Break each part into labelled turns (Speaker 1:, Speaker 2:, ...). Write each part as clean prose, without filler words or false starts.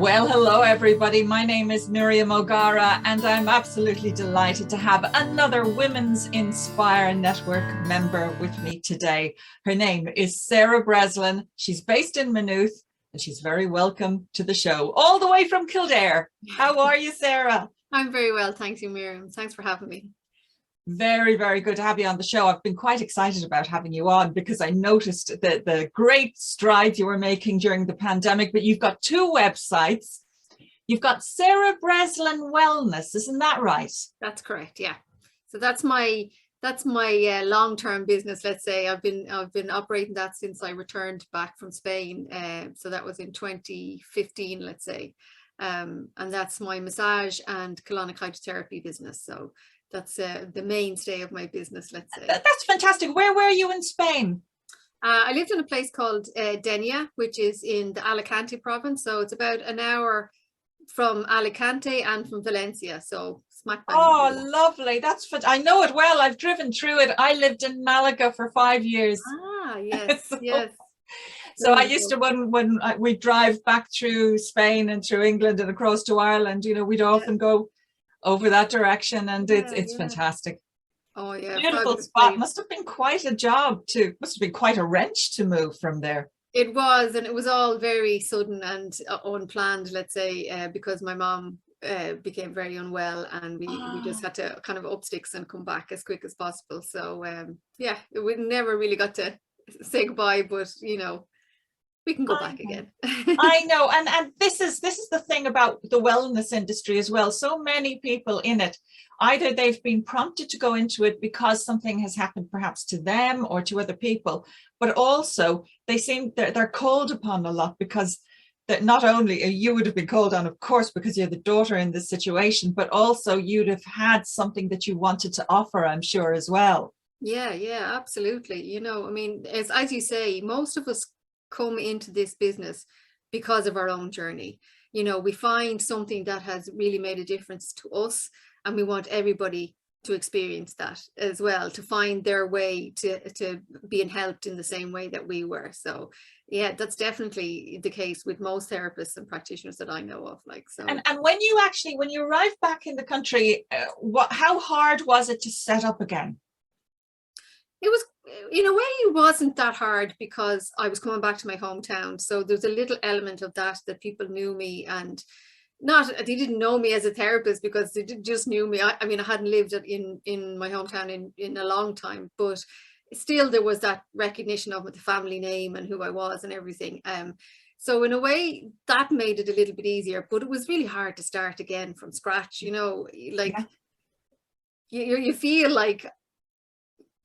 Speaker 1: Well, hello everybody. My name is Miriam O'Gara and I'm absolutely delighted to have another Women's Inspire Network member with me today. Her name is Sarah Breslin. She's based in Maynooth and she's very welcome to the show, all the way from Kildare. How are you, Sarah?
Speaker 2: I'm very well, thank you, Miriam. Thanks for having me.
Speaker 1: Very, very good to have you on the show. I've been quite excited about having you on because I noticed the great strides you were making during the pandemic, but you've got two websites. You've got Sarah Breslin Wellness, isn't that right?
Speaker 2: That's correct, yeah. So that's my long-term business, let's say. I've been operating that since I returned back from Spain. So that was in 2015, let's say. And that's my massage and colonic hydrotherapy business. So that's the mainstay of my business, let's say.
Speaker 1: That's fantastic. Where were you in Spain?
Speaker 2: I lived in a place called Denia, which is in the Alicante province. So it's about an hour from Alicante and from Valencia. So smack bang.
Speaker 1: Oh, lovely. That's I know it well. I've driven through it. I lived in Malaga for 5 years.
Speaker 2: Ah, yes, yes.
Speaker 1: So I used to, when we drive back through Spain and through England and across to Ireland, you know, we'd often go over that direction, and it's fantastic.
Speaker 2: Oh yeah,
Speaker 1: beautiful spot. Must have been quite a job to, must have been quite a wrench to move from there.
Speaker 2: It was, and it was all very sudden and unplanned, let's say, because my mom became very unwell, and we just had to kind of up sticks and come back as quick as possible. So yeah, we never really got to say goodbye, but you know, we can go back again.
Speaker 1: I know, and this is the thing about the wellness industry as well. So many people in it, either they've been prompted to go into it because something has happened perhaps to them or to other people, but also they seem they're called upon a lot, because that not only you would have been called on, of course, because you're the daughter in this situation, but also you'd have had something that you wanted to offer, I'm sure, as well.
Speaker 2: Yeah, absolutely. You know, I mean, as you say, most of us come into this business because of our own journey. You know, we find something that has really made a difference to us, and we want everybody to experience that as well, to find their way to being helped in the same way that we were. So yeah, that's definitely the case with most therapists and practitioners that I know of. Like, so
Speaker 1: and when you arrived back in the country, how hard was it to set up again?
Speaker 2: It was, in a way, it wasn't that hard because I was coming back to my hometown. So there's a little element of that people knew me, and they didn't know me as a therapist because they just knew me. I mean, I hadn't lived in my hometown in a long time, but still there was that recognition of the family name and who I was and everything. So in a way that made it a little bit easier, but it was really hard to start again from scratch, you know, like you feel like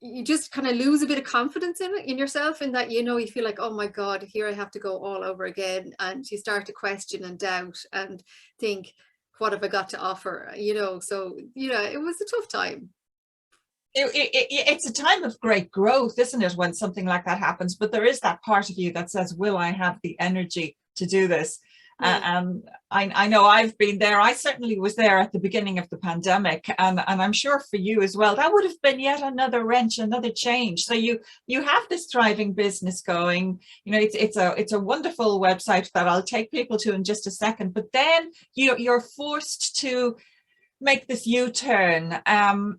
Speaker 2: you just kind of lose a bit of confidence in yourself, in that, you know, you feel like, oh my God, here I have to go all over again. And you start to question and doubt and think, what have I got to offer? You know, so, you know, it was a tough time.
Speaker 1: It's a time of great growth, isn't it, when something like that happens? But there is that part of you that says, will I have the energy to do this? I know I've been there. I certainly was there at the beginning of the pandemic, and I'm sure for you as well, that would have been yet another wrench, another change. So you have this thriving business going. You know, it's a wonderful website that I'll take people to in just a second. But then you're forced to make this U-turn, and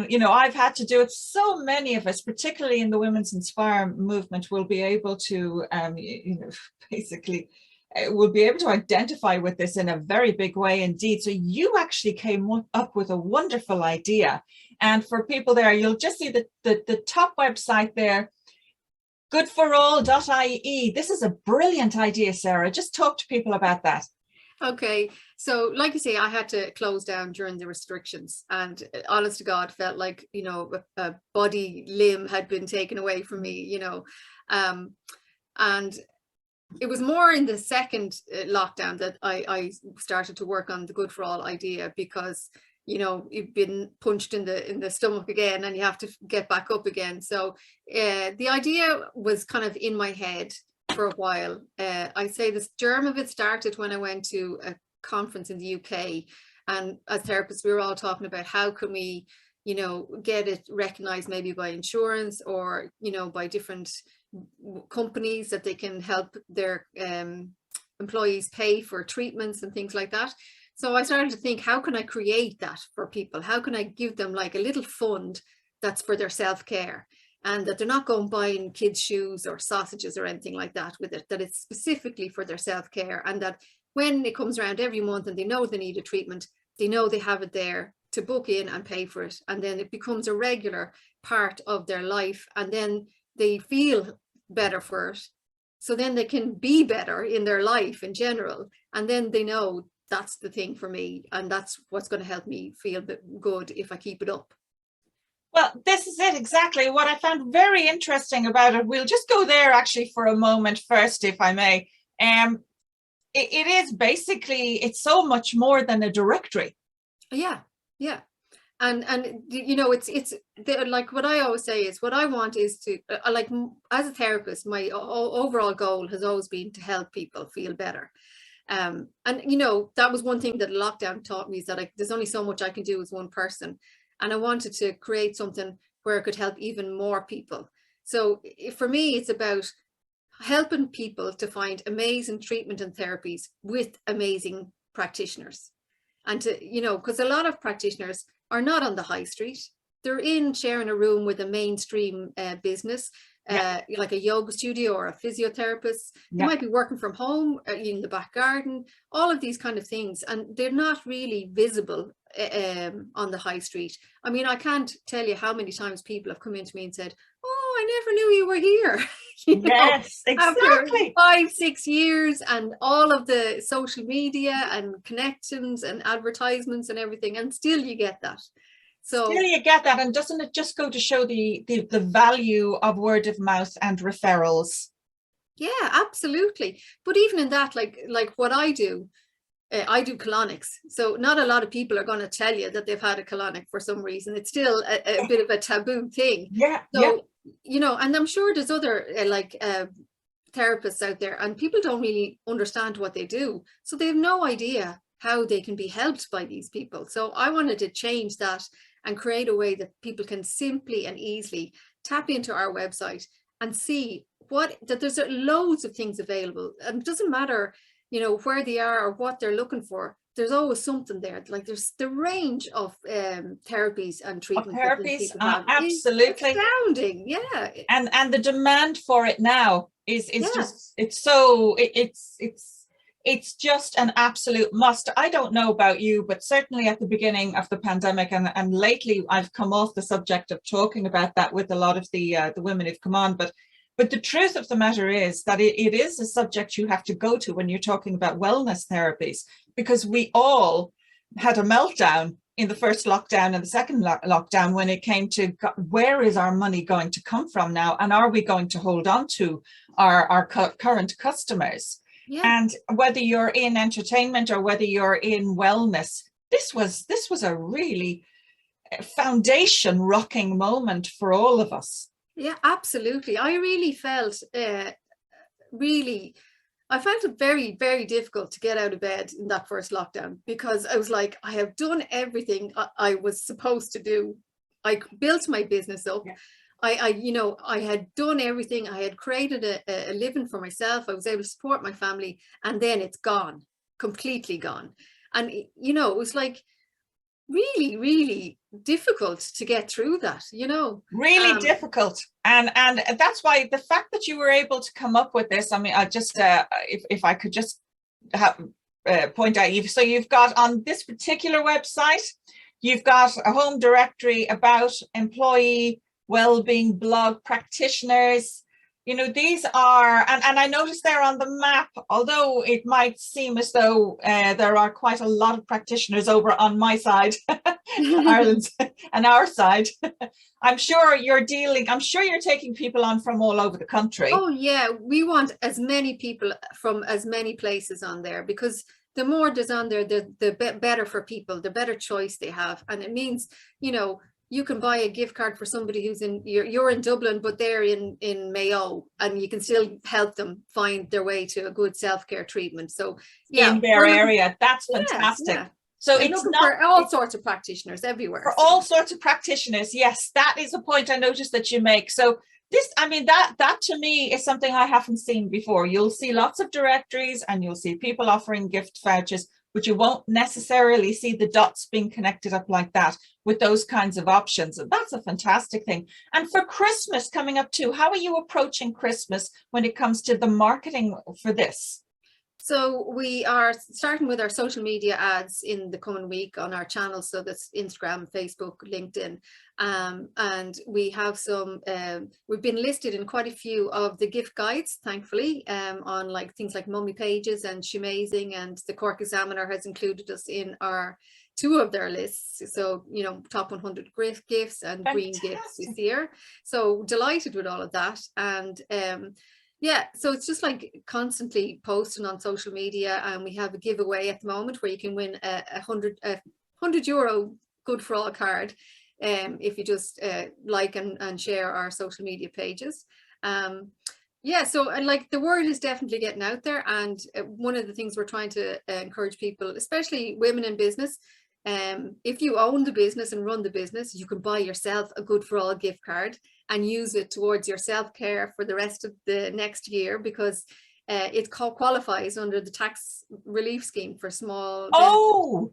Speaker 1: you know, I've had to do it. So many of us, particularly in the Women's Inspire movement, will be able to you know, basically will be able to identify with this in a very big way indeed. So you actually came up with a wonderful idea, and for people there, you'll just see the top website there, goodforall.ie. This is a brilliant idea, Sarah. Just talk to people about that.
Speaker 2: Okay, so like you say, I had to close down during the restrictions, and honest to God, felt like, you know, a body limb had been taken away from me, you know, and it was more in the second lockdown that I started to work on the Good for All idea, because, you know, you've been punched in the stomach again and you have to get back up again. So the idea was kind of in my head for a while. I say the germ of it started when I went to a conference in the UK, and as therapists we were all talking about how can we, you know, get it recognized, maybe by insurance or, you know, by different companies, that they can help their employees pay for treatments and things like that. So I started to think, how can I create that for people? How can I give them like a little fund that's for their self-care, and that they're not going buying kids' shoes or sausages or anything like that with it, that it's specifically for their self-care, and that when it comes around every month and they know they need a treatment, they know they have it there to book in and pay for it. And then it becomes a regular part of their life, and then they feel better for it. So then they can be better in their life in general. And then they know that's the thing for me, and that's what's going to help me feel good if I keep it up.
Speaker 1: Well, this is it exactly. What I found very interesting about it, we'll just go there actually for a moment first, if I may. It is basically, it's so much more than a directory.
Speaker 2: Yeah, yeah. And you know, it's like what I always say is, what I want is to like, as a therapist, my overall goal has always been to help people feel better. And you know, that was one thing that lockdown taught me, is that there's only so much I can do as one person. And I wanted to create something where I could help even more people. So for me, it's about helping people to find amazing treatment and therapies with amazing practitioners. And to, you know, because a lot of practitioners are not on the high street. They're in sharing a room with a mainstream business, like a yoga studio or a physiotherapist. They might be working from home, in the back garden, all of these kind of things. And they're not really visible on the high street. I mean, I can't tell you how many times people have come into me and said, "Oh, I never knew you were here."
Speaker 1: Yes, exactly.
Speaker 2: After 5-6 years and all of the social media and connections and advertisements and everything, and still you get that. So
Speaker 1: still you get that. And doesn't it just go to show the value of word of mouth and referrals?
Speaker 2: Yeah, absolutely. But even in that, like what I do colonics. So not a lot of people are going to tell you that they've had a colonic for some reason. It's still a bit of a taboo thing.
Speaker 1: Yeah.
Speaker 2: So, you know, and I'm sure there's other therapists out there, and people don't really understand what they do. So they have no idea how they can be helped by these people. So I wanted to change that and create a way that people can simply and easily tap into our website and see that there's loads of things available. And it doesn't matter, you know, where they are or what they're looking for. There's always something there. Like there's the range of therapies and treatments.
Speaker 1: Therapies, absolutely
Speaker 2: astounding. Yeah.
Speaker 1: And the demand for it now is just, it's just an absolute must. I don't know about you, but certainly at the beginning of the pandemic and lately I've come off the subject of talking about that with a lot of the women who've come on, but the truth of the matter is that it is a subject you have to go to when you're talking about wellness therapies, because we all had a meltdown in the first lockdown and the second lockdown when it came to where is our money going to come from now, and are we going to hold on to our current customers? Yeah. And whether you're in entertainment or whether you're in wellness, this was a really foundation rocking moment for all of us.
Speaker 2: Yeah, absolutely. I really felt I found it very, very difficult to get out of bed in that first lockdown, because I was like, I have done everything I was supposed to do. I built my business up. Yeah. I had done everything. I had created a living for myself. I was able to support my family, and then it's gone, completely gone. And, you know, it was like really, really difficult to get through that, you know.
Speaker 1: Really difficult. And that's why the fact that you were able to come up with this, I mean, I just, if I could just point out, you've got on this particular website, you've got a home directory about employee well-being, blog, practitioners. You know, these are, and I noticed there on the map, although it might seem as though there are quite a lot of practitioners over on my side, Ireland and our side. I'm sure you're taking people on from all over the country.
Speaker 2: Oh yeah, we want as many people from as many places on there, because the more there's on there, the better for people, the better choice they have. And it means, you know, you can buy a gift card for somebody who's you're in Dublin, but they're in Mayo, and you can still help them find their way to a good self-care treatment. So yeah,
Speaker 1: in their area, that's fantastic. Yeah. So
Speaker 2: I'm
Speaker 1: it's
Speaker 2: not for all sorts of practitioners everywhere.
Speaker 1: For all sorts of practitioners, yes, that is a point I noticed that you make. So This, I mean, that to me is something I haven't seen before. You'll see lots of directories and you'll see people offering gift vouchers, but you won't necessarily see the dots being connected up like that with those kinds of options. And that's a fantastic thing. And for Christmas coming up too, how are you approaching Christmas when it comes to the marketing for this?
Speaker 2: So we are starting with our social media ads in the coming week on our channels. So that's Instagram, Facebook, LinkedIn. And we have some, we've been listed in quite a few of the gift guides, thankfully, on like things like Mummy Pages and Shemazing, and the Cork Examiner has included us in two of their lists. So, you know, top 100 gifts and green gifts this year. So delighted with all of that. And yeah, so it's just like constantly posting on social media, and we have a giveaway at the moment where you can win a €100 Good for All card if you just like and share our social media pages. Yeah, so like the word is definitely getting out there, and one of the things we're trying to encourage people, especially women in business, if you own the business and run the business, you can buy yourself a Good for All gift card and use it towards your self-care for the rest of the next year, because it qualifies under the tax relief scheme for small businesses.
Speaker 1: Oh,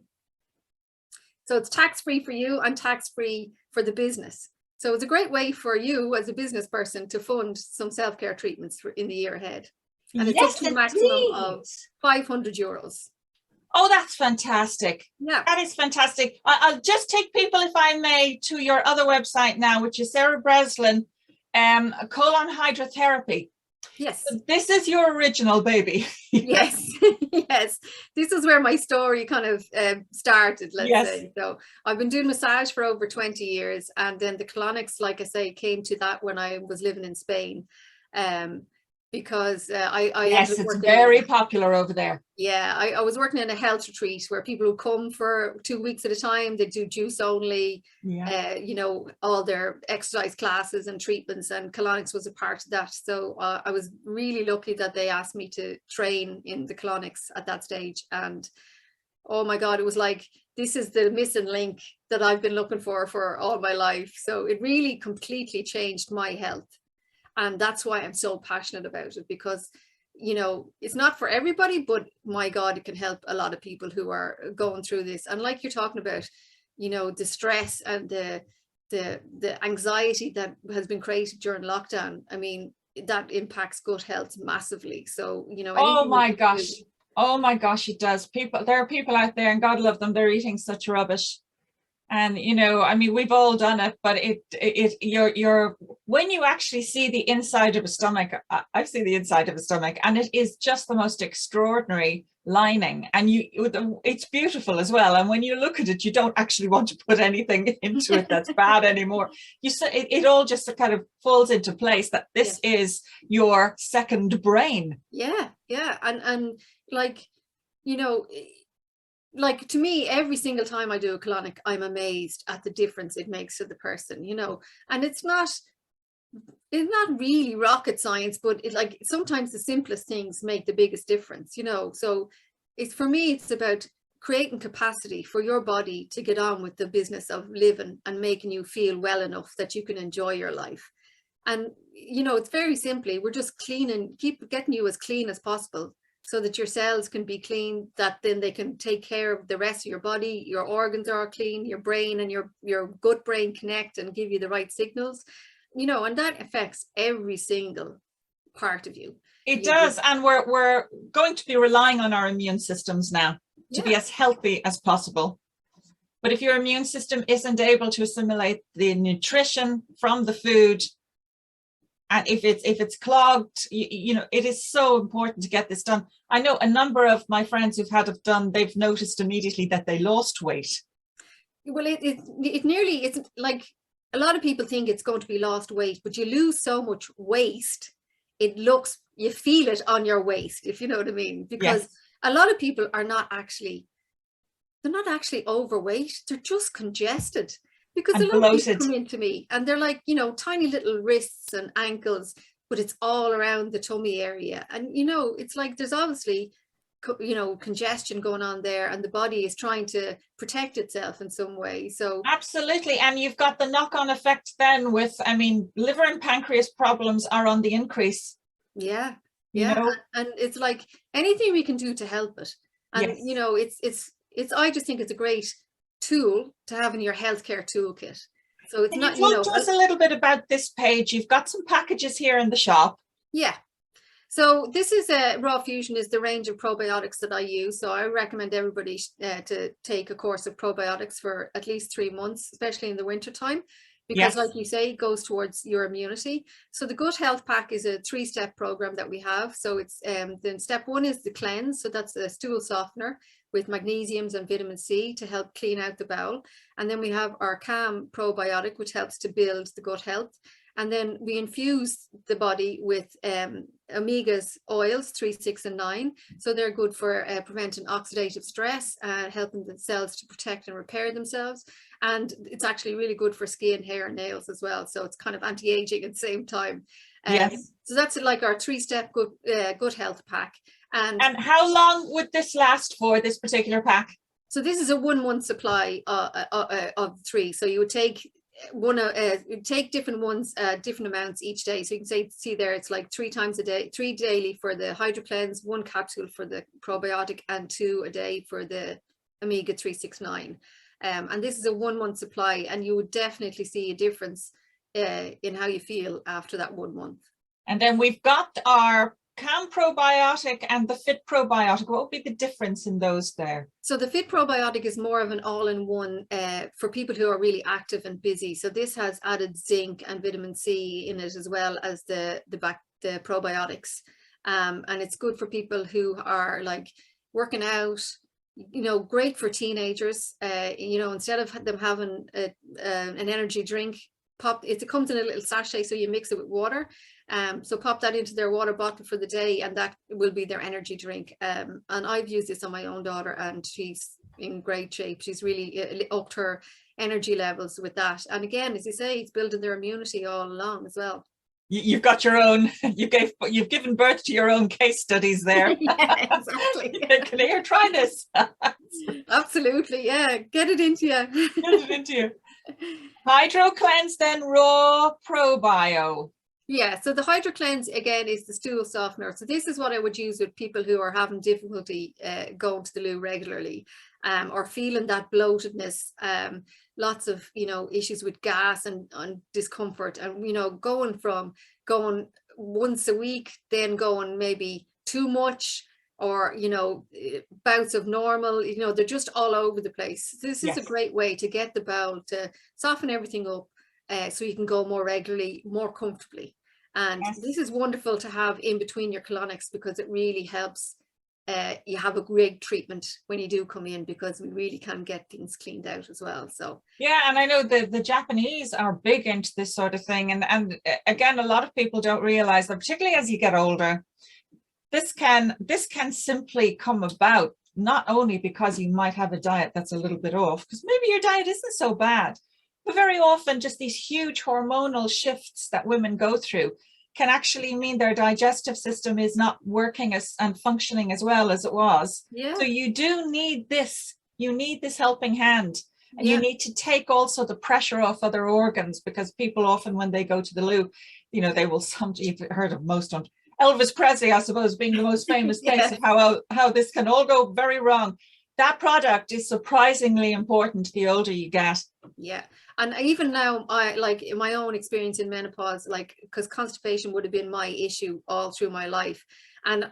Speaker 2: so it's tax-free for you and tax-free for the business. So it's a great way for you as a business person to fund some self-care treatments in the year ahead. And it's up to a maximum of €500.
Speaker 1: Oh, that's fantastic.
Speaker 2: Yeah,
Speaker 1: that is fantastic. I'll just take people, if I may, to your other website now, which is Sarah Breslin, Hydrotherapy.
Speaker 2: Yes.
Speaker 1: So this is your original baby.
Speaker 2: Yes. Yes. This is where my story kind of started, let's say. So I've been doing massage for over 20 years. And then the colonics, like I say, came to that when I was living in Spain. Because I
Speaker 1: yes, it's very popular over there.
Speaker 2: Yeah, I was working in a health retreat where people would come for 2 weeks at a time. They do juice only, you know, all their exercise classes and treatments, and colonics was a part of that. So I was really lucky that they asked me to train in the colonics at that stage. And oh my God, it was like, this is the missing link that I've been looking for all my life. So it really completely changed my health. And that's why I'm so passionate about it, because, you know, it's not for everybody, but my God, it can help a lot of people who are going through this. And like you're talking about, you know, the stress and the anxiety that has been created during lockdown. I mean, that impacts gut health massively. So, you know,
Speaker 1: oh my gosh, it does. There are people out there, and God love them, they're eating such rubbish. And, you know, I mean, we've all done it, but you're when you actually see the inside of a stomach, I've seen the inside of a stomach, and it is just the most extraordinary lining, and it's beautiful as well. And when you look at it, you don't actually want to put anything into it that's bad anymore. It all just kind of falls into place that this is your second brain.
Speaker 2: Yeah. And like, you know, like to me, every single time I do a colonic, I'm amazed at the difference it makes to the person, you know. And it's not really rocket science, but it, like, sometimes the simplest things make the biggest difference, you know. So for me, it's about creating capacity for your body to get on with the business of living and making you feel well enough that you can enjoy your life. And, you know, it's very simply, we're just keep getting you as clean as possible, so that your cells can be clean, that then they can take care of the rest of your body. Your organs are clean, your brain and your gut brain connect and give you the right signals, you know, and that affects every single part of you.
Speaker 1: It does. And we're going to be relying on our immune systems now to be as healthy as possible. But if your immune system isn't able to assimilate the nutrition from the food, and if it's clogged, you know, it is so important to get this done. I know a number of my friends who've had it done, they've noticed immediately that they lost weight.
Speaker 2: Well, it's like, a lot of people think it's going to be lost weight, but you lose so much waste, you feel it on your waist, if you know what I mean. Because a lot of people are not actually overweight, they're just congested. Because a lot of people come into me and they're like, you know, tiny little wrists and ankles, but it's all around the tummy area. And, you know, it's like there's obviously congestion going on there, and the body is trying to protect itself in some way. So
Speaker 1: absolutely. And you've got the knock-on effect then with, I mean, liver and pancreas problems are on the increase.
Speaker 2: yeah,
Speaker 1: You know?
Speaker 2: and it's like anything we can do to help it. And
Speaker 1: Yes.
Speaker 2: it's I just think it's a great tool to have in your healthcare toolkit. So it's
Speaker 1: Can you
Speaker 2: not,
Speaker 1: talk to us a little bit about this page? You've got some packages here in the shop.
Speaker 2: yeah. So this is Raw Fusion is the range of probiotics that I use. So I recommend everybody to take a course of probiotics for at least 3 months, especially in the winter time, because
Speaker 1: Yes.
Speaker 2: like you say, it goes towards your immunity. So the Gut Health Pack is a 3-step program that we have. So it's then step 1 is the cleanse. So that's a stool softener with magnesiums and vitamin C to help clean out the bowel. And then we have our Calm probiotic, which helps to build the gut health. And then we infuse the body with omegas oils 3, 6, and 9. So they're good for preventing oxidative stress, helping the cells to protect and repair themselves. And it's actually really good for skin, hair, and nails as well. So it's kind of anti-aging at the same time.
Speaker 1: Yes.
Speaker 2: So that's like our 3-step gut health pack. And
Speaker 1: how long would this last for, this particular pack?
Speaker 2: so this is a 1-month supply of 3. So you would take take different ones, different amounts each day. So you can see there, it's like 3 times a day, 3 daily for the Hydro Cleanse, 1 capsule for the probiotic, and 2 a day for the omega 369. And this is a 1-month supply, and you would definitely see a difference in how you feel after that 1 month.
Speaker 1: And then we've got our Calm probiotic and the Fit probiotic. What would be the difference in those there?
Speaker 2: So the Fit probiotic is more of an all-in-one for people who are really active and busy. So this has added zinc and vitamin C in it, as well as the probiotics. And it's good for people who are like working out, great for teenagers. Instead of them having an energy drink, it comes in a little sachet, so you mix it with water. So pop that into their water bottle for the day, and that will be their energy drink. And I've used this on my own daughter, and she's in great shape. She's really upped her energy levels with that. And again, as you say, it's building their immunity all along as well.
Speaker 1: You've got your own, you've given birth to your own case studies there.
Speaker 2: Yeah, exactly.
Speaker 1: Can I try this?
Speaker 2: Absolutely, yeah. Get it into you.
Speaker 1: Get it into you. Hydro Cleanse, then Raw Probio.
Speaker 2: Yeah, so the Hydro Cleanse again is the stool softener. So this is what I would use with people who are having difficulty going to the loo regularly, or feeling that bloatedness, lots of issues with gas and discomfort, and going once a week, then going maybe too much, or bouts of normal, they're just all over the place. This is a great way to get the bowel to soften everything up, so you can go more regularly, more comfortably. And this is wonderful to have in between your colonics, because it really helps you have a great treatment when you do come in, because we really can get things cleaned out as well. So
Speaker 1: yeah, and I know the Japanese are big into this sort of thing, and again, a lot of people don't realize that, particularly as you get older, this can simply come about not only because you might have a diet that's a little bit off, because maybe your diet isn't so bad, but very often just these huge hormonal shifts that women go through can actually mean their digestive system is not working and functioning as well as it was.
Speaker 2: yeah.
Speaker 1: So you do need this. You need this helping hand. And you need to take also the pressure off other organs, because people often, when they go to the loo, they will, you've heard of most on Elvis Presley, I suppose, being the most famous case of how this can all go very wrong. That product is surprisingly important the older you get. Yeah.
Speaker 2: And even now, I like in my own experience in menopause, because constipation would have been my issue all through my life. And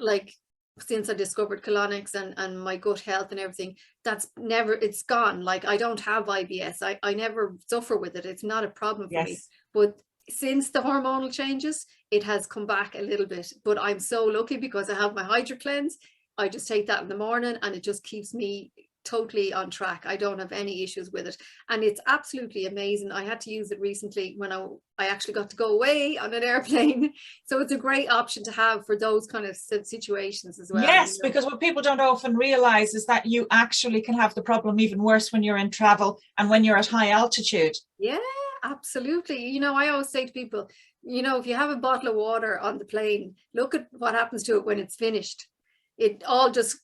Speaker 2: since I discovered colonics and my gut health and everything, it's gone. I don't have IBS. I never suffer with it. It's not a problem for me. But since the hormonal changes, it has come back a little bit. But I'm so lucky because I have my Hydro Cleanse. I just take that in the morning, and it just keeps me totally on track. I don't have any issues with it, and it's absolutely amazing. I had to use it recently when I actually got to go away on an airplane, so it's a great option to have for those kind of situations as well.
Speaker 1: Yes, because what people don't often realize is that you actually can have the problem even worse when you're in travel and when you're at high altitude.
Speaker 2: Yeah, absolutely. I always say to people, if you have a bottle of water on the plane, look at what happens to it when it's finished. It all just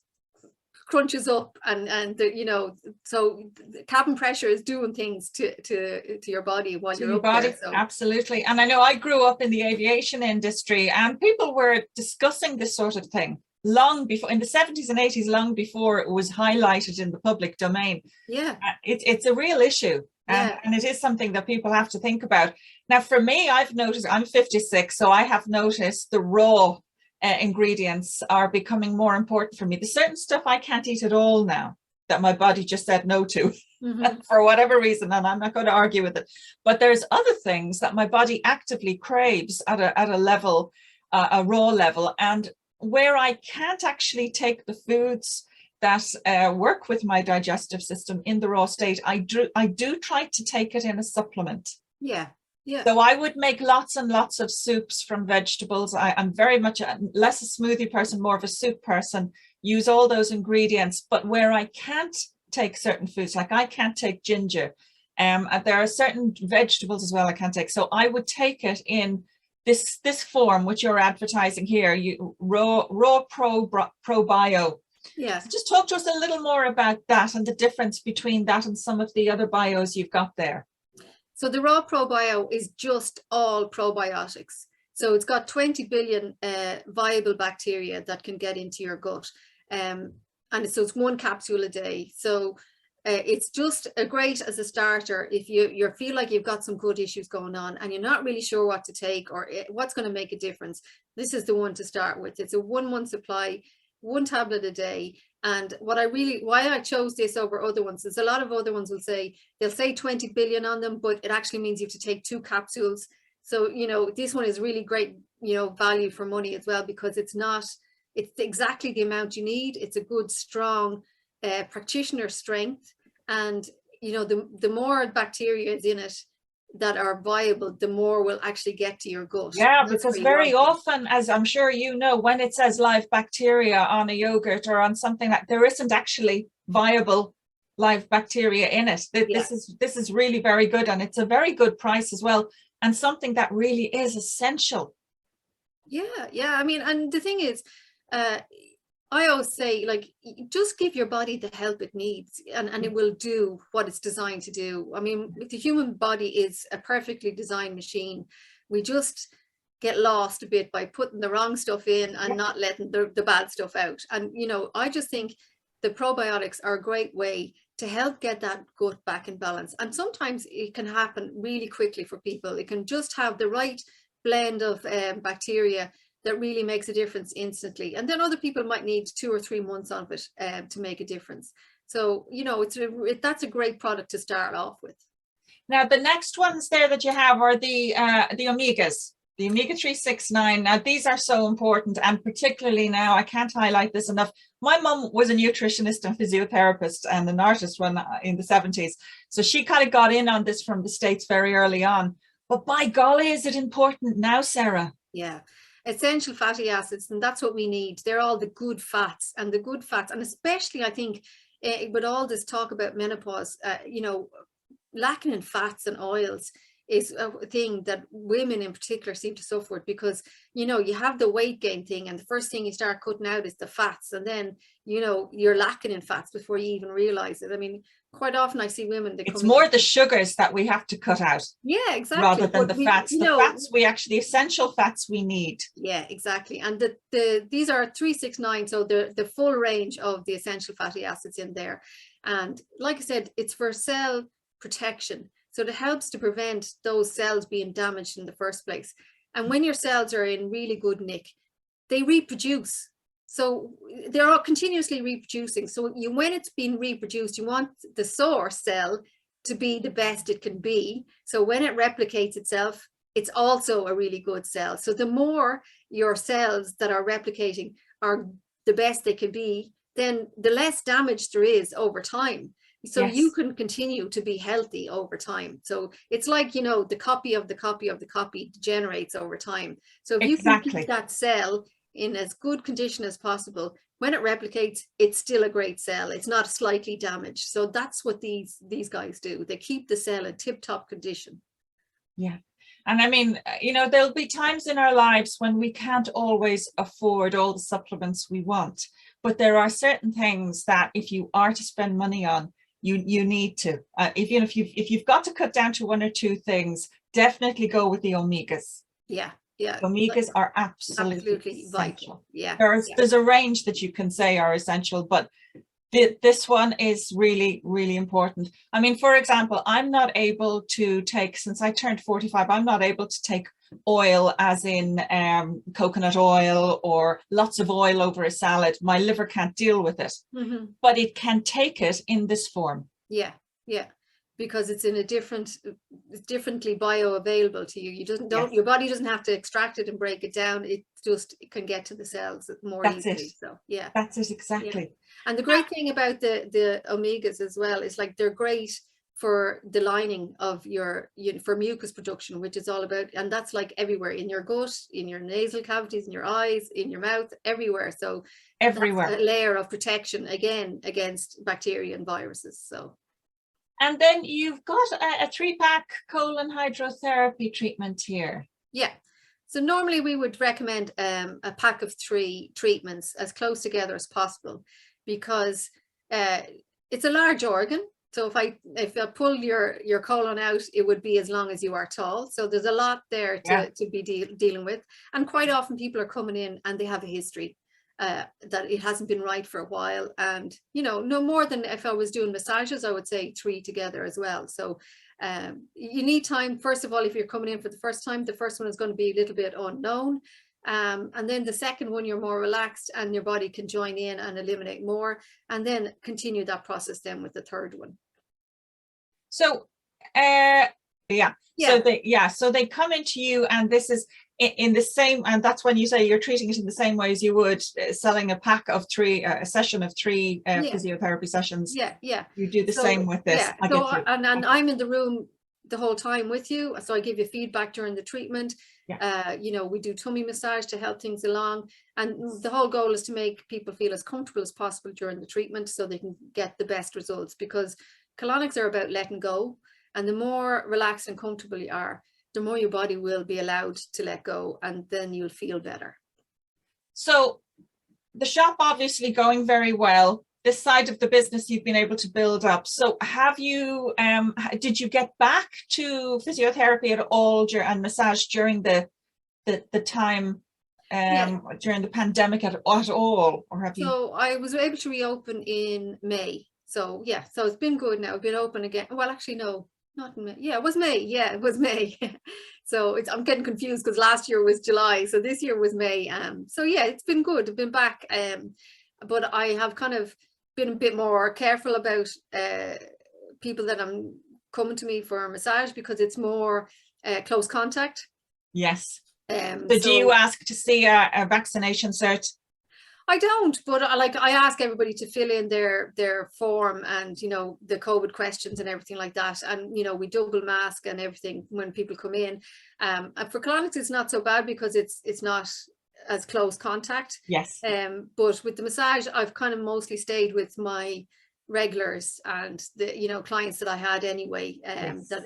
Speaker 2: crunches up, and the, you know, so the cabin pressure is doing things to your body while you're up there. So
Speaker 1: absolutely. And I know I grew up in the aviation industry, and people were discussing this sort of thing long before, in the 70s and 80s, long before it was highlighted in the public domain.
Speaker 2: Yeah,
Speaker 1: it's a real issue. And it is something that people have to think about. Now, for me, I've noticed, I'm 56, so I have noticed the raw ingredients are becoming more important for me. There's certain stuff I can't eat at all now that my body just said no to for whatever reason, and I'm not going to argue with it. But there's other things that my body actively craves at a level, a raw level, and where I can't actually take the foods that work with my digestive system in the raw state, I do try to take it in a supplement.
Speaker 2: Yeah.
Speaker 1: So I would make lots and lots of soups from vegetables. I'm very much less a smoothie person, more of a soup person. Use all those ingredients, but where I can't take certain foods, like I can't take ginger, there are certain vegetables as well I can't take. So I would take it in this form which you're advertising here, raw probio.
Speaker 2: Yes.
Speaker 1: Just talk to us a little more about that and the difference between that and some of the other bios you've got there.
Speaker 2: So the raw probio is just all probiotics. So it's got 20 billion viable bacteria that can get into your gut. And so it's 1 capsule a day. So it's just great as a starter if you feel like you've got some gut issues going on and you're not really sure what to take or what's going to make a difference. This is the one to start with. It's a 1-month supply, 1 tablet a day. And why I chose this over other ones is a lot of other ones they'll say 20 billion on them, but it actually means you have to take 2 capsules. So, you know, this one is really great, you know, value for money as well, because it's exactly the amount you need. It's a good, strong practitioner strength. And, you know, the more bacteria is in it that are viable, the more will actually get to your gut.
Speaker 1: Yeah, because very often, as I'm sure you know, when it says live bacteria on a yogurt or on something like, there isn't actually viable live bacteria in it. This is really very good, and it's a very good price as well, and something that really is essential.
Speaker 2: Yeah. I mean, and the thing is, I always say, like, just give your body the help it needs, and it will do what it's designed to do. I mean, the human body is a perfectly designed machine. We just get lost a bit by putting the wrong stuff in and not letting the bad stuff out. And, you know, I just think the probiotics are a great way to help get that gut back in balance. And sometimes it can happen really quickly for people. It can just have the right blend of bacteria that really makes a difference instantly. And then other people might need 2 or 3 months of it to make a difference. So, you know, that's a great product to start off with.
Speaker 1: Now, the next ones there that you have are the omegas, the omega-369. Now, these are so important, and particularly now, I can't highlight this enough. My mum was a nutritionist and physiotherapist and an artist in the 70s. So she kind of got in on this from the States very early on. But by golly, is it important now, Sarah?
Speaker 2: Yeah. Essential fatty acids, and that's what we need. They're all the good fats, and especially I think with all this talk about menopause, you know, lacking in fats and oils is a thing that women in particular seem to suffer with, because, you know, you have the weight gain thing, and the first thing you start cutting out is the fats, and then, you know, you're lacking in fats before you even realize it. I mean, quite often I see women that
Speaker 1: it's more the sugars that we have to cut out.
Speaker 2: Yeah, exactly.
Speaker 1: Rather than the fats. The fats we actually, essential fats we need.
Speaker 2: Yeah, exactly. And these are 369, so the full range of the essential fatty acids in there. And like I said, it's for cell protection. So it helps to prevent those cells being damaged in the first place. And when your cells are in really good nick, they reproduce. So they're all continuously reproducing. So when it's being reproduced, you want the source cell to be the best it can be. So when it replicates itself, it's also a really good cell. So the more your cells that are replicating are the best they can be, then the less damage there is over time. So you can continue to be healthy over time. So it's like, you know, the copy of the copy of the copy degenerates over time. So if you can keep that cell in as good condition as possible, when it replicates, it's still a great cell. It's not slightly damaged. So that's what these guys do. They keep the cell in tip-top condition.
Speaker 1: Yeah. And I mean, you know, there'll be times in our lives when we can't always afford all the supplements we want. but there are certain things that if you are to spend money on, you need to. If you've got to cut down to one or two things, definitely go with the omegas.
Speaker 2: Yeah, yeah.
Speaker 1: Omegas are absolutely
Speaker 2: vital.
Speaker 1: essential.
Speaker 2: Yeah.
Speaker 1: There's a range that you can say are essential, but this one is really, really important. I mean, for example, I'm not able to take, since I turned 45, I'm not able to take oil as in coconut oil or lots of oil over a salad. My liver can't deal with it, but it can take it in this form.
Speaker 2: Yeah, yeah. Because it's in a differently bioavailable to you. Your body doesn't have to extract it and break it down. It can get to the cells more easily. So yeah,
Speaker 1: that's it exactly.
Speaker 2: Yeah. And the great thing about the omegas as well is like they're great for the lining of for mucus production, which is all about, and that's like everywhere in your gut, in your nasal cavities, in your eyes, in your mouth, everywhere. So everywhere, that's a layer of protection again against bacteria and viruses. So.
Speaker 1: And then you've got a 3-pack colon hydrotherapy treatment here.
Speaker 2: Yeah. So normally we would recommend a pack of 3 treatments as close together as possible, because it's a large organ. So if I pull your colon out, it would be as long as you are tall. So there's a lot there to be dealing with. And quite often people are coming in and they have a history that it hasn't been right for a while. And, no more than, if I was doing massages, I would say 3 together as well. So you need time. First of all, if you're coming in for the first time, the first one is going to be a little bit unknown. And then the second one, you're more relaxed and your body can join in and eliminate more, and then continue that process then with the third one.
Speaker 1: So, so they come into you, and this is in the same, and that's when you say you're treating it in the same way as you would selling a pack of 3, a session of 3 physiotherapy sessions.
Speaker 2: Yeah.
Speaker 1: You do the same with this.
Speaker 2: Yeah. And I'm in the room the whole time with you, so I give you feedback during the treatment. We do tummy massage to help things along, and the whole goal is to make people feel as comfortable as possible during the treatment so they can get the best results, because colonics are about letting go, and the more relaxed and comfortable you are, the more your body will be allowed to let go, and then you'll feel better.
Speaker 1: So the shop obviously going very well. This side of the business you've been able to build up. So have you, did you get back to physiotherapy at all and massage during the time during the pandemic at all, or have you?
Speaker 2: So I was able to reopen in May. So yeah, so it's been good now. I've been open again. Well, actually, no, not in May. Yeah, it was May. Yeah, it was May. So I'm getting confused because last year was July. So this year was May. So yeah, it's been good. I've been back. But I have kind of been a bit more careful about people that I'm coming to me for a massage, because it's more close contact.
Speaker 1: Yes. So do you ask to see a vaccination cert?
Speaker 2: I don't, but I ask everybody to fill in their form, and the COVID questions and everything like that, and we double mask and everything when people come in. And for colonics it's not so bad because it's not as close contact.
Speaker 1: Yes.
Speaker 2: But with the massage, I've kind of mostly stayed with my regulars and the clients that I had anyway, that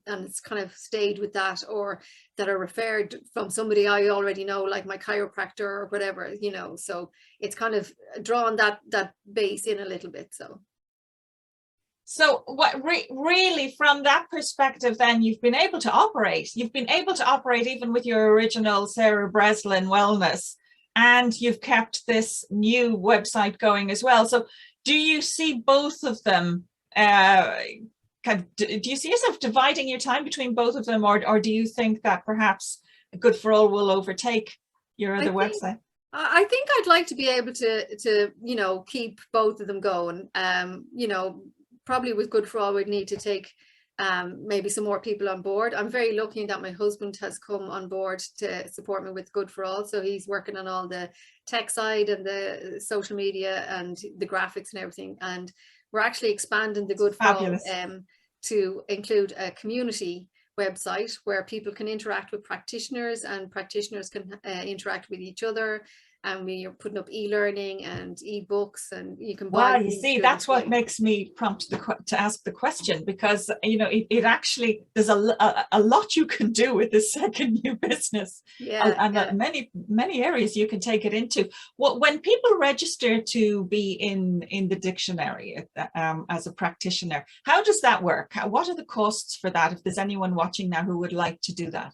Speaker 2: and it's kind of stayed with that, or that are referred from somebody I already know, like my chiropractor or whatever, so it's kind of drawn that base in a little bit.
Speaker 1: So what really from that perspective, then you've been able to operate even with your original Sarah Breslin Wellness, and you've kept this new website going as well. So do you see both of them? Do you see yourself dividing your time between both of them, or do you think that perhaps Good for All will overtake your other website?
Speaker 2: I think I'd like to be able to keep both of them going. Probably with Good for All we'd need to take maybe some more people on board. I'm very lucky that my husband has come on board to support me with Good for All. So he's working on all the tech side and the social media and the graphics and everything. And we're actually expanding the Good for All to include a community website where people can interact with practitioners, and practitioners can interact with each other. and we are putting up e-learning and e-books, and you can
Speaker 1: Wow,
Speaker 2: buy.
Speaker 1: you see, that's what makes me prompt to ask the question, because it actually, there's a lot you can do with this second new business, and many areas you can take it into. When people register to be in the dictionary as a practitioner, how does that work? What are the costs for that, if there's anyone watching now who would like to do that?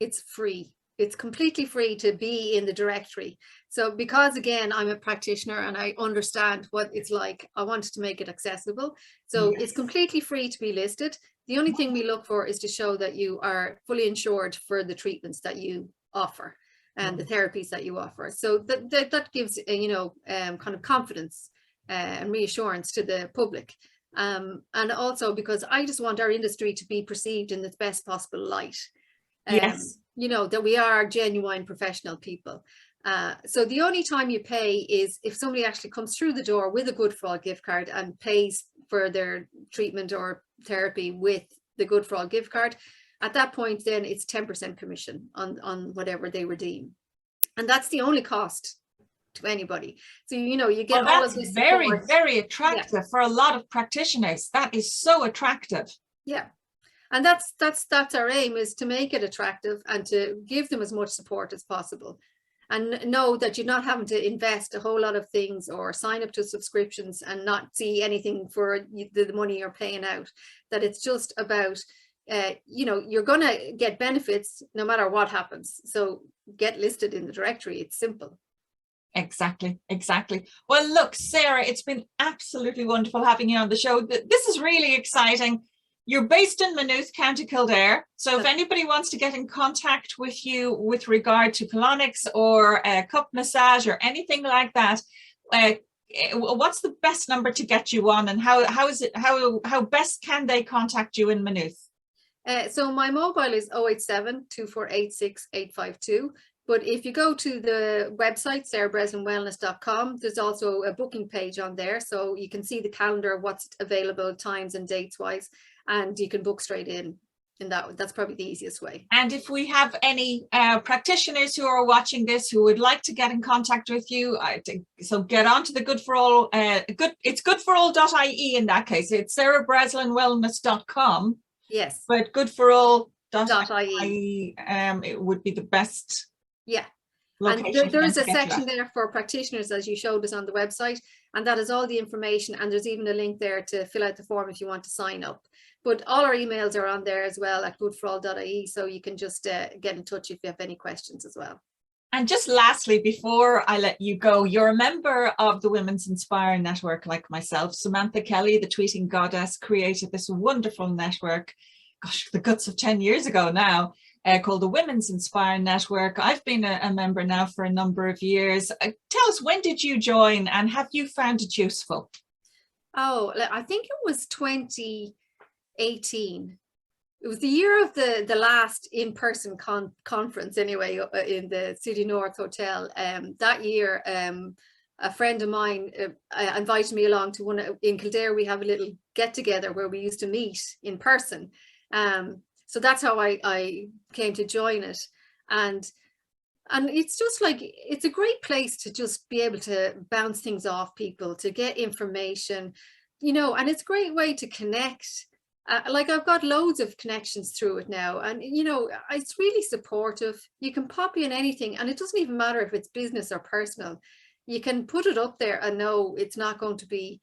Speaker 2: It's free. It's completely free to be in the directory. So because, again, I'm a practitioner and I understand what it's like, I wanted to make it accessible. So it's completely free to be listed. The only thing we look for is to show that you are fully insured for the treatments that you offer and the therapies that you offer. So that gives, kind of confidence and reassurance to the public. And also because I just want our industry to be perceived in its best possible light.
Speaker 1: Yes.
Speaker 2: That we are genuine professional people. So the only time you pay is if somebody actually comes through the door with a Good for All gift card and pays for their treatment or therapy with the Good for All gift card. At that point, then it's 10% commission on whatever they redeem. And that's the only cost to anybody. So, you get all of this
Speaker 1: very,
Speaker 2: support.
Speaker 1: very attractive for a lot of practitioners. That is so attractive.
Speaker 2: Yeah. And that's our aim, is to make it attractive and to give them as much support as possible, and know that you're not having to invest a whole lot of things or sign up to subscriptions and not see anything for the money you're paying out. That it's just about, you're going to get benefits no matter what happens. So get listed in the directory. It's simple.
Speaker 1: Exactly. Well, look, Sarah, it's been absolutely wonderful having you on the show. This is really exciting. You're based in Maynooth, County Kildare. So if anybody wants to get in contact with you with regard to colonics or cup massage or anything like that, what's the best number to get you on, and how best can they contact you in Maynooth?
Speaker 2: So my mobile is 087 2486 852. But if you go to the website, sarahbreslinwellness.com, there's also a booking page on there. So you can see the calendar of what's available times and dates wise, and you can book straight in that's probably the easiest way. And
Speaker 1: if we have any practitioners who are watching this who would like to get in contact with you, so get on to the Good for All, it's goodforall.ie in that case. It's sarahbreslinwellness.com.
Speaker 2: Yes.
Speaker 1: But goodforall.ie it would be the best.
Speaker 2: Yeah. And there is a section there for practitioners, as you showed us on the website, and that is all the information, and there's even a link there to fill out the form if you want to sign up. But all our emails are on there as well at goodforall.ie, so you can just get in touch if you have any questions as well.
Speaker 1: And just lastly, before I let you go, you're a member of the Women's Inspire Network like myself. Samantha Kelly, the tweeting goddess, created this wonderful network, gosh, the guts of 10 years ago now, called the Women's Inspire Network. I've been a member now for a number of years. Tell us, when did you join, and have you found it useful?
Speaker 2: Oh, I think it was 2018. It was the year of the last in-person conference anyway, in the City North Hotel. That year, a friend of mine invited me along to in Kildare. We have a little get together where we used to meet in person. So that's how I came to join it. And it's just like, it's a great place to just be able to bounce things off people, to get information, and it's a great way to connect. Like I've got loads of connections through it now, and it's really supportive. You can pop in anything, and it doesn't even matter if it's business or personal. You can put it up there and know it's not going to be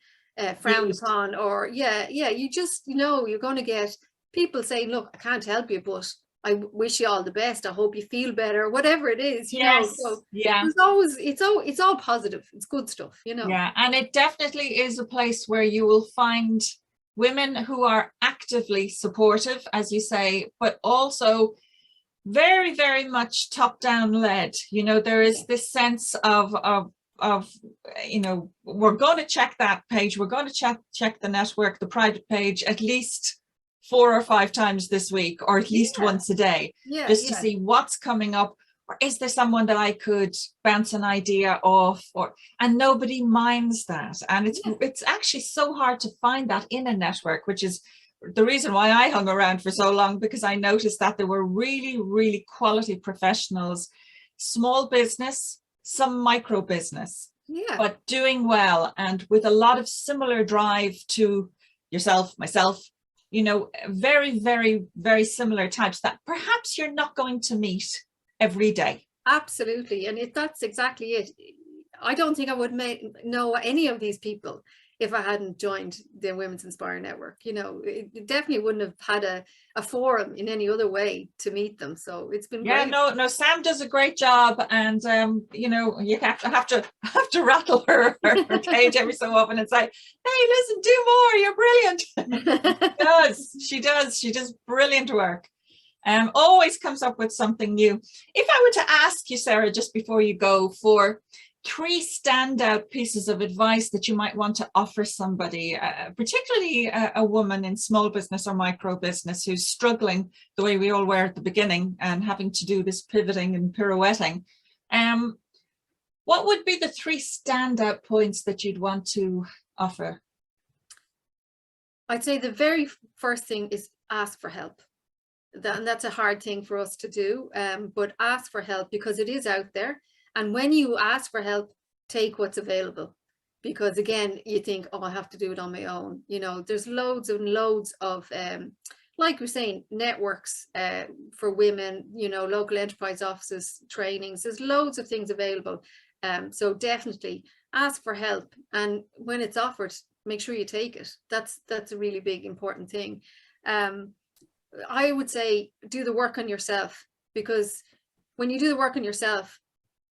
Speaker 2: frowned upon, or you just you're going to get people saying, look, I can't help you, but I wish you all the best. I hope you feel better, whatever it is,
Speaker 1: yes.
Speaker 2: So
Speaker 1: yeah,
Speaker 2: it's all positive. It's good stuff,
Speaker 1: Yeah, and it definitely is a place where you will find women who are actively supportive, as you say, but also very, very much top-down led. There is this sense of we're going to check that page, we're going to check the network, the private page, at least 4 or 5 times this week, or at least once a day, just to see what's coming up. Or is there someone that I could bounce an idea off? And nobody minds that. And it's actually so hard to find that in a network, which is the reason why I hung around for so long, because I noticed that there were really, really quality professionals, small business, some micro business,
Speaker 2: Yeah.
Speaker 1: but doing well and with a lot of similar drive to yourself, myself, very, very, very similar types that perhaps you're not going to meet every day.
Speaker 2: Absolutely. And that's exactly it. I don't think I would know any of these people if I hadn't joined the Women's Inspire Network. It definitely wouldn't have had a forum in any other way to meet them. So it's been great.
Speaker 1: No, Sam does a great job, and you have to rattle her cage every so often and say, "Hey, listen, do more. You're brilliant." She does brilliant work. Always comes up with something new. If I were to ask you, Sarah, just before you go, for 3 standout pieces of advice that you might want to offer somebody, particularly a woman in small business or micro business who's struggling the way we all were at the beginning and having to do this pivoting and pirouetting, what would be the 3 standout points that you'd want to offer?
Speaker 2: I'd say the very first thing is ask for help. And that's a hard thing for us to do, but ask for help, because it is out there. And when you ask for help, take what's available, because again, you think, oh, I have to do it on my own. There's loads and loads of, like we're saying, networks for women, local enterprise offices, trainings. There's loads of things available. So definitely ask for help. And when it's offered, make sure you take it. That's a really big, important thing. I would say do the work on yourself, because when you do the work on yourself,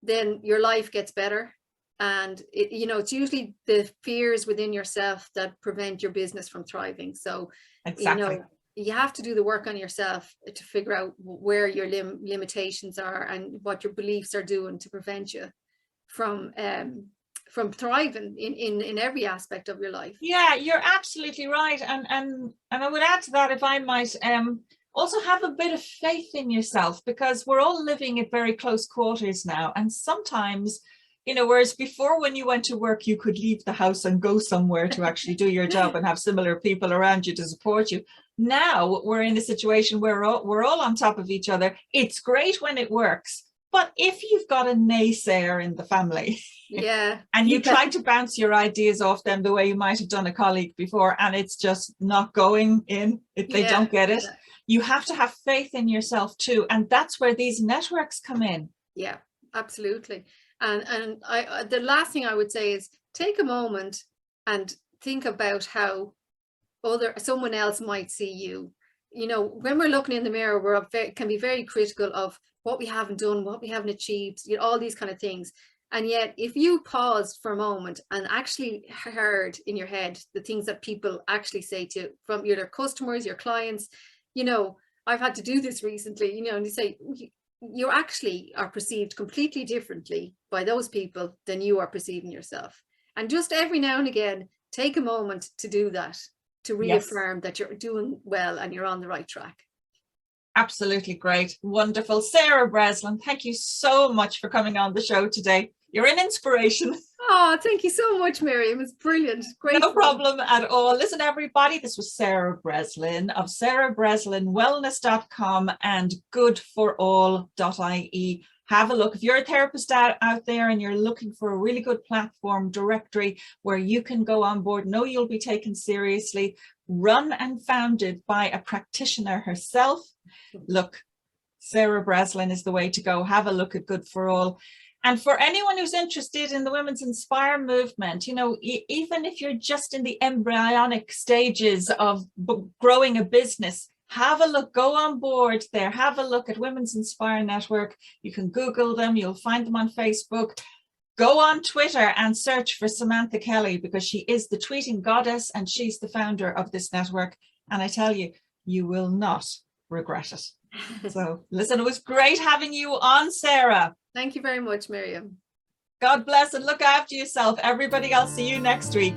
Speaker 2: then your life gets better. And it's usually the fears within yourself that prevent your business from thriving. So,
Speaker 1: exactly.
Speaker 2: You have to do the work on yourself to figure out where your limitations are and what your beliefs are doing to prevent you from thriving in every aspect of your life.
Speaker 1: Yeah, you're absolutely right. And I would add to that, if I might, also have a bit of faith in yourself, because we're all living at very close quarters now. And sometimes, whereas before, when you went to work, you could leave the house and go somewhere to actually do your job and have similar people around you to support you. Now we're in a situation where we're all on top of each other. It's great when it works. But if you've got a naysayer in the family, and you try to bounce your ideas off them the way you might have done a colleague before, and it's just not going in, if they don't get it, you have to have faith in yourself too. And that's where these networks come in.
Speaker 2: Yeah, absolutely. And the last thing I would say is take a moment and think about how someone else might see you. When we're looking in the mirror, can be very critical of what we haven't done, what we haven't achieved, all these kind of things. And yet, if you paused for a moment and actually heard in your head the things that people actually say to you, from your customers, your clients, I've had to do this recently, and they say, you actually are perceived completely differently by those people than you are perceiving yourself. And just every now and again, take a moment to do that, to reaffirm that you're doing well and you're on the right track.
Speaker 1: Absolutely great. Wonderful. Sarah Breslin, thank you so much for coming on the show today. You're an inspiration.
Speaker 2: Oh, thank you so much, Miriam. It was brilliant. Great.
Speaker 1: No problem at all. Listen, everybody, this was Sarah Breslin of sarahbreslinwellness.com and goodforall.ie. Have a look. If you're a therapist out there and you're looking for a really good platform directory where you can go on board, know you'll be taken seriously, run and founded by a practitioner herself, look, Sarah Breslin is the way to go. Have a look at Good for All. And for anyone who's interested in the Women's Inspire movement, even if you're just in the embryonic stages of growing a business, have a look, go on board there, have a look at Women's Inspire Network. You can Google them, you'll find them on Facebook. Go on Twitter and search for Samantha Kelly, because she is the tweeting goddess and she's the founder of this network. And I tell you, you will not regret it. So listen, it was great having you on, Sarah.
Speaker 2: Thank you very much, Miriam.
Speaker 1: God bless and look after yourself. Everybody, I'll see you next week.